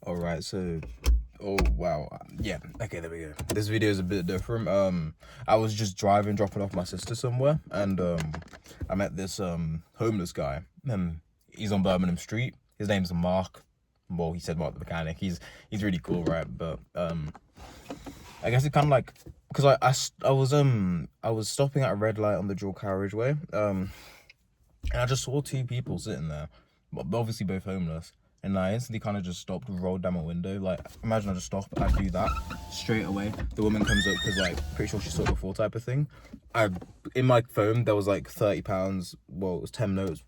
All right, so, oh wow, yeah, okay, there we go. This video is a bit different. I was just dropping off my sister somewhere, and I met this homeless guy. He's on Birmingham Street. His name's Mark. Well, he said Mark the mechanic. He's really cool, right? But I guess it kind of like because I was stopping at a red light on the dual carriageway. And I just saw two people sitting there, but obviously both homeless. And I instantly kind of just stopped, rolled down my window. Like, imagine I just stop, I do that straight away. The woman comes up because, like, pretty sure she saw it before, type of thing. In my phone there was like £30. Well, it was £10 notes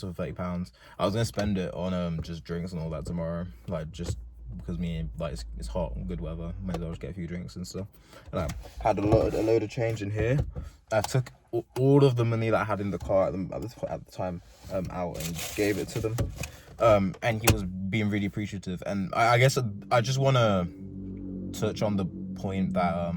of £30. I was gonna spend it on just drinks and all that tomorrow, like just because it's hot and good weather. May as well just get a few drinks and stuff. And I had a load of change in here. I took all of the money that I had in the car at the time out and gave it to them. And he was being really appreciative. And I guess I just want to touch on the point that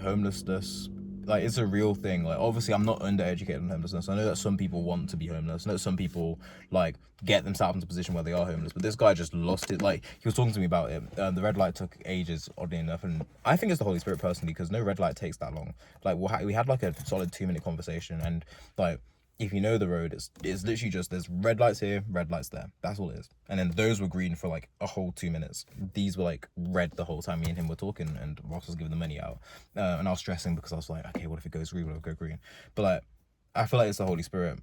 homelessness, like, it's a real thing. Like, obviously I'm not undereducated on homelessness. I know that some people want to be homeless. I know some people like get themselves into a position where they are homeless, but this guy just lost it. Like, he was talking to me about it. The red light took ages, oddly enough, and I think it's the Holy Spirit personally, because no red light takes that long. Like, we had like a solid 2-minute conversation, and like, if you know the road, it's literally just there's red lights here, red lights there. That's all it is. And then those were green for like a whole 2 minutes. These were like red the whole time me and him were talking, and Ross was giving the money out. And I was stressing because I was like, okay, what if it goes green? What if it goes green? But like, I feel like it's the Holy Spirit,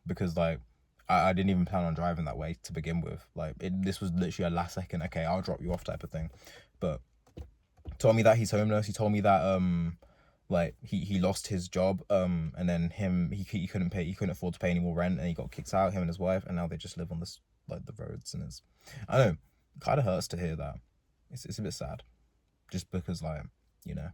because like I didn't even plan on driving that way to begin with. Like, this was literally a last second, okay, I'll drop you off type of thing. But told me that he's homeless. He told me that like he lost his job, and then he couldn't afford to pay any more rent, and he got kicked out, him and his wife, and now they just live on this, like, the roads. And it's, I don't know, it kind of hurts to hear that. It's a bit sad, just because, like, you know,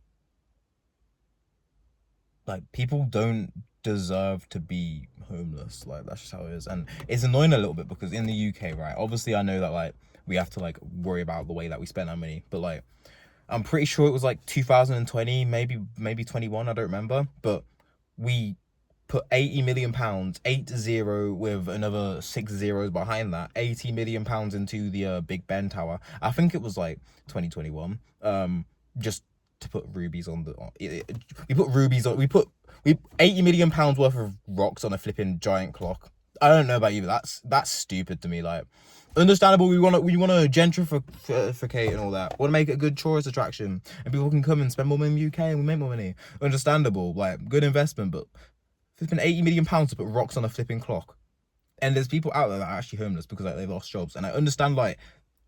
like, people don't deserve to be homeless. Like, that's just how it is. And it's annoying a little bit because in the UK, right, obviously I know that, like, we have to like worry about the way that we spend our money, but like, I'm pretty sure it was like 2020, maybe 21, I don't remember. But we put £80 million, 80 with another 6 zeros behind that, £80 million into the Big Ben Tower. I think it was like 2021. Just to put rubies on we put rubies on, we £80 million worth of rocks on a flipping giant clock. I don't know about you, but that's stupid to me. Like, understandable, we want to gentrificate and all that. Want to make it a good tourist attraction, and people can come and spend more money in the UK, and we make more money. Understandable, like, good investment. But it's been £80 million to put rocks on a flipping clock, and there's people out there that are actually homeless because, like, they've lost jobs. And I understand, like,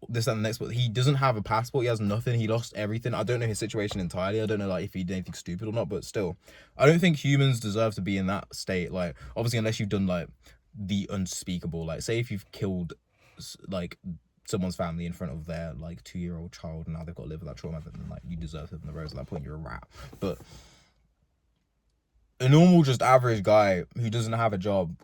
this and the next, but he doesn't have a passport. He has nothing. He lost everything. I don't know his situation entirely. I don't know, like, if he did anything stupid or not. But still, I don't think humans deserve to be in that state. Like, obviously, unless you've done like the unspeakable. Like, say if you've killed like someone's family in front of their like 2-year-old child, and now they've got to live with that trauma, then like, you deserve to live in the roads. At that point, you're a rat. But a normal, just average guy who doesn't have a job,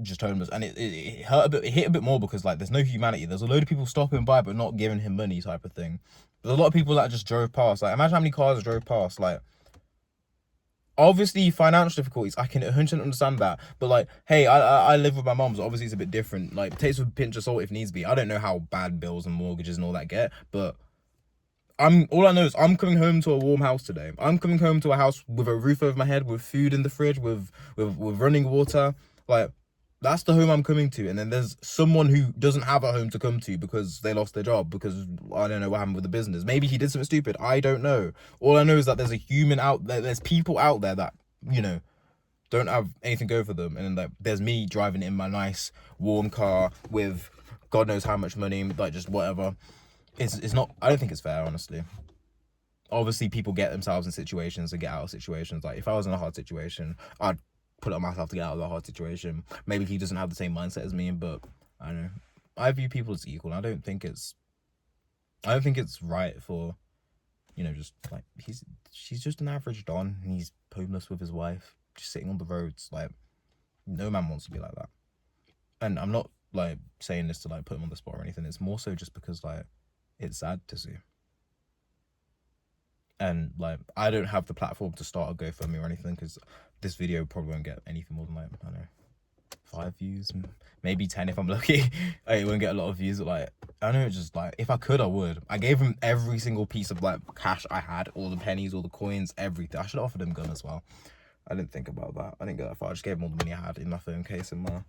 just homeless, and it hurt a bit. It hit a bit more because, like, there's no humanity. There's a load of people stopping by but not giving him money, type of thing. There's a lot of people that just drove past. Like, imagine how many cars drove past. Like, obviously financial difficulties, I can 100% understand that, but like, hey, I live with my mom, so obviously it's a bit different. Like, takes with a pinch of salt if needs be. I don't know how bad bills and mortgages and all that get, but all I know is I'm coming home to a warm house today. I'm coming home to a house with a roof over my head, with food in the fridge, with running water. Like, that's the home I'm coming to. And then there's someone who doesn't have a home to come to because they lost their job, because I don't know what happened with the business. Maybe he did something stupid. I don't know. All I know is that there's a human out there. There's people out there that, you know, don't have anything go for them. And then, like, there's me driving in my nice warm car with God knows how much money, like, just whatever. It's not, I don't think it's fair, honestly. Obviously, people get themselves in situations and get out of situations. Like, if I was in a hard situation, I'd put it on myself to get out of the hard situation. Maybe he doesn't have the same mindset as me, but I don't know. I view people as equal. I don't think it's right for, you know, just like, she's just an average don, and he's homeless with his wife, just sitting on the roads. Like, no man wants to be like that. And I'm not like saying this to like put him on the spot or anything. It's more so just because, like, it's sad to see. And like, I don't have the platform to start a GoFundMe or anything, because this video probably won't get anything more than, like, I don't know, 5 views, maybe 10 if I'm lucky. I won't get a lot of views, but like, I don't know, just like, if I could, I would. I gave him every single piece of like cash I had, all the pennies, all the coins, everything. I should have offered him gun as well. I didn't think about that. I didn't go that far. I just gave him all the money I had in my phone case, in my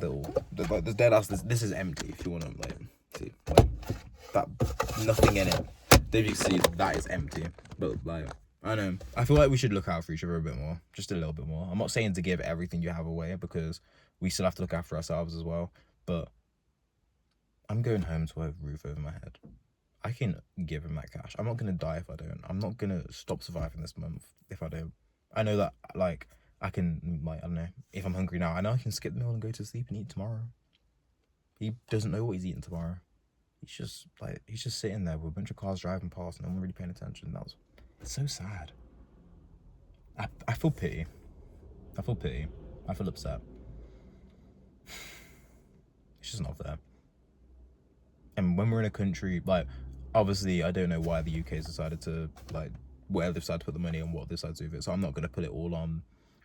little, like, there's dead ass. This is empty. If you want to like see, like, that, nothing in it. If you see, that is empty. But like, I don't know. I feel like we should look out for each other a bit more, just a little bit more. I'm not saying to give everything you have away, because we still have to look after ourselves as well. But I'm going home to a roof over my head. I can give him that cash. I'm not gonna die if I don't. I'm not gonna stop surviving this month if I don't. I know that, like, I can, like, I don't know, if I'm hungry now, I know I can skip the meal and go to sleep and eat tomorrow. He doesn't know what he's eating tomorrow. He's just sitting there with a bunch of cars driving past and no one really paying attention. It's so sad. I feel pity. I feel upset. It's just not fair. And when we're in a country, like, obviously, I don't know why the UK's decided to, like, where they've decided to put the money and what they've decided to do with it. So I'm not going to put it all on,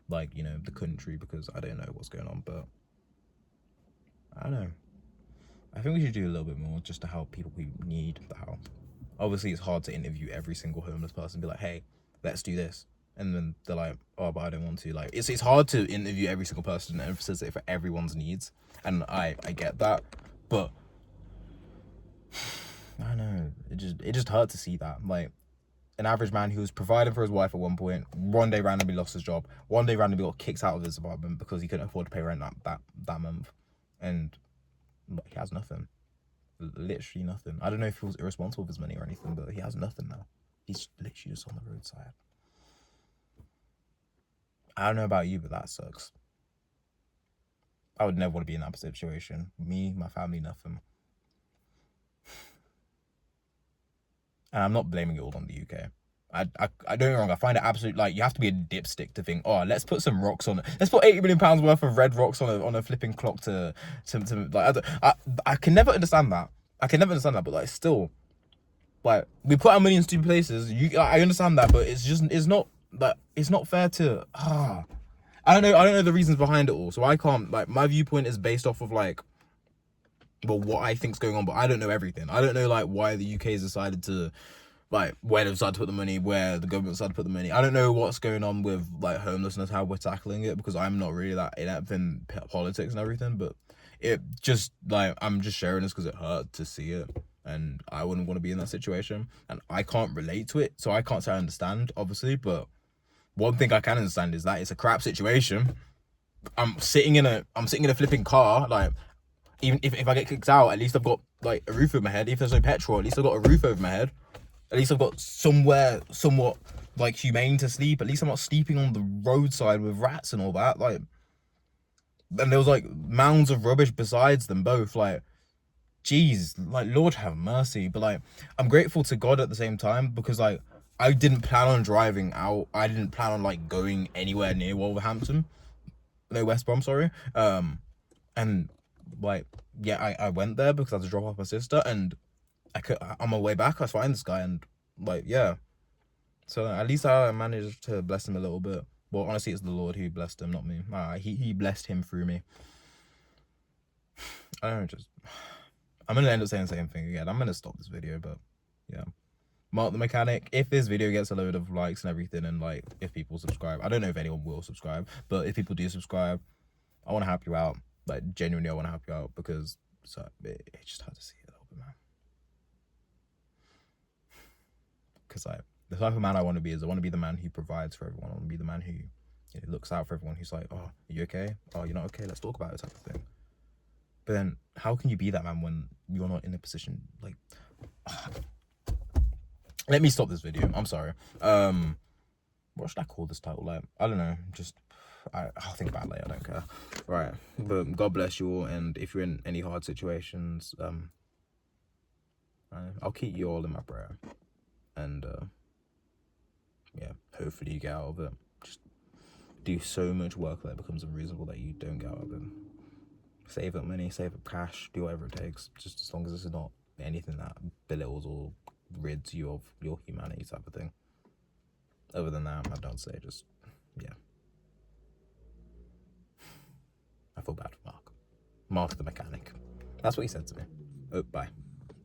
like, you know, the country, because I don't know what's going on. But I don't know. I think we should do a little bit more just to help people who need the help. Obviously, it's hard to interview every single homeless person and be like, hey, let's do this. And then they're like, oh, but I don't want to. Like, it's hard to interview every single person and emphasize it for everyone's needs. And I get that. But I don't know. It just hurt to see that. Like, an average man who was providing for his wife at one point, one day randomly lost his job. One day randomly got kicked out of his apartment because he couldn't afford to pay rent that month. And he has nothing. Literally nothing. I don't know if he was irresponsible with his money or anything, but he has nothing now. He's literally just on the roadside. I don't know about you, but that sucks. I would never want to be in that situation. Me, my family, nothing. And I'm not blaming it all on the UK. I don't get me wrong, I find it absolutely, like, you have to be a dipstick to think, oh, let's put some rocks on it. Let's put £80 million worth of red rocks on a flipping clock to like, I can never understand that. But like, still, like, we put our money in stupid places. I understand that, but it's not fair to, I don't know the reasons behind it all. So I can't, like, my viewpoint is based off of, like, well, what I think's going on, but I don't know everything. I don't know, like, why the UK has decided to, like, where they've decided to put the money, where the government decided to put the money. I don't know what's going on with, like, homelessness, how we're tackling it, because I'm not really that inept in politics and everything, but it just, like, I'm just sharing this because it hurt to see it, and I wouldn't want to be in that situation, and I can't relate to it, so I can't say I understand, obviously, but one thing I can understand is that it's a crap situation. I'm sitting in a flipping car, like, even if I get kicked out, at least I've got, like, a roof over my head. If there's no petrol, at least I've got a roof over my head. At least I've got somewhere somewhat, like, humane to sleep. At least I'm not sleeping on the roadside with rats and all that. Like, and there was, like, mounds of rubbish besides them both. Like, jeez, like, Lord have mercy. But, like, I'm grateful to God at the same time, because, like, I didn't plan on driving out. I didn't plan on, like, going anywhere near Wolverhampton. No, West Brom, sorry. And, like, yeah, I went there because I had to drop off my sister, and on my way back, I find this guy, and, like, yeah. So at least I managed to bless him a little bit. Well, honestly, it's the Lord who blessed him, not me. He blessed him through me. I don't know, I'm gonna end up saying the same thing again. I'm gonna stop this video, but yeah. Mark the Mechanic, if this video gets a load of likes and everything, and, like, if people subscribe, I don't know if anyone will subscribe, but if people do subscribe, I want to help you out. Like, genuinely, I want to help you out, because it's just hard to see it a little bit, man. Because, like, the type of man I want to be is, I want to be the man who provides for everyone. I want to be the man who, you know, looks out for everyone. Who's like, oh, are you okay? Oh, you're not okay? Let's talk about it, type of thing. But then, how can you be that man when you're not in a position, like... Let me stop this video. I'm sorry. What should I call this title? Like, I don't know. Just, I'll think about it later. I don't care. Right. But God bless you all. And if you're in any hard situations, I'll keep you all in my prayer. And, yeah, hopefully you get out of it. Just do so much work that it becomes unreasonable that you don't get out of it. Save up money, save up cash, do whatever it takes. Just as long as this is not anything that belittles or rids you of your humanity, type of thing. Other than that, I don't say, just, yeah. feel bad for Mark. Mark the mechanic. That's what he said to me. Oh, bye.